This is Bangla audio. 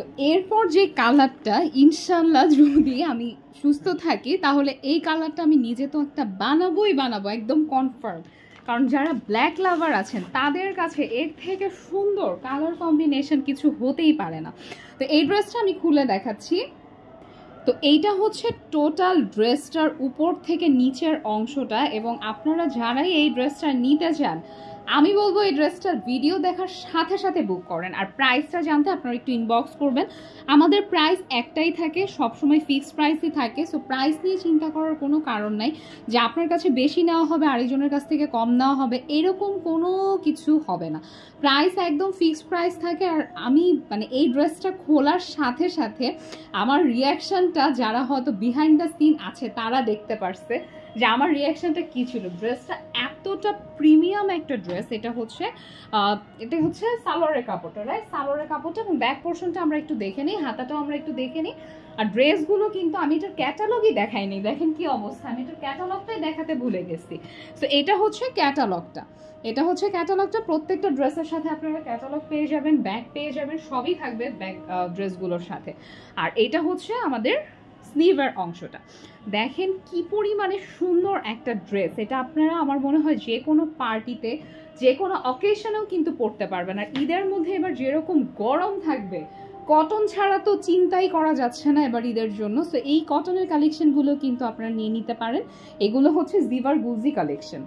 তো এরপর যে কালারটা ইনশাল্লাহ যদি আমি সুস্থ থাকি তাহলে এই কালারটা আমি নিজে তো একটা বানাবোই বানাবো, একদম কনফার্ম। কারণ যারা ব্ল্যাক লাভার আছেন তাদের কাছে এর থেকে সুন্দর কালার কম্বিনেশন কিছু হতেই পারে না। তো এই ড্রেসটা আমি খুলে দেখাচ্ছি। তো এইটা হচ্ছে টোটাল ড্রেসটার উপর থেকে নিচের অংশটা, এবং আপনারা যারাই এই ড্রেসটা নিতে চান আমি বলবো এই ড্রেসটার ভিডিও দেখার সাথে সাথে বুক করেন। আর প্রাইসটা জানতে আপনারা একটু ইনবক্স করবেন। আমাদের প্রাইস একটাই থাকে, সবসময় ফিক্সড প্রাইসই থাকে। সো প্রাইস নিয়ে চিন্তা করার কোনো কারণ নাই যে আপনার কাছে বেশি নেওয়া হবে আরেকজনের কাছ থেকে কম নেওয়া হবে, এরকম কোনো কিছু হবে না। প্রাইস একদম ফিক্সড প্রাইস থাকে। আর আমি মানে এই ড্রেসটা খোলার সাথে সাথে আমার রিয়াকশানটা যারা হয়তো বিহাইন্ড দ্য সিন আছে তারা দেখতে পারছে যে আমার রিয়াকশনটা কি ছিল। ড্রেসটা এতটা প্রিমিয়াম একটা ড্রেস। এটা হচ্ছে সালোয়ারের কাপড়টা, রাইট? সালোয়ারের কাপড়টা এবং ব্যাক পোর্শনটা আমরা একটু দেখে নিই, হাতাটাও আমরা একটু দেখে নিই। আর ড্রেসগুলো কিন্তু আমি এটার ক্যাটালগই দেখাইনি, দেখেন কি অবস্থা, আমি এটার ক্যাটালগটাই দেখাতে ভুলে গেছি। তো এটা হচ্ছে ক্যাটালগটা, প্রত্যেকটা ড্রেসের সাথে আপনারা ক্যাটালগ পেয়ে যাবেন, ব্যাগ পেয়ে যাবেন, সবই থাকবে ব্যাগ ড্রেসগুলোর সাথে। আর এটা হচ্ছে আমাদের স্লিভের অংশটা। দেখেন কি পরিমাণে সুন্দর একটা ড্রেস। এটা আপনারা আমার মনে হয় যে কোনো পার্টিতে যে কোনো অকেশনেও কিন্তু পরতে পারবেন। আর ঈদের মধ্যে এবার যেরকম গরম থাকবে, কটন ছাড়া তো চিন্তাই করা যাচ্ছে না এবার ঈদের জন্য। সো এই কটনের কালেকশনগুলো কিন্তু আপনারা নিয়ে নিতে পারেন। এগুলো হচ্ছে জিভার গুজি কালেকশন।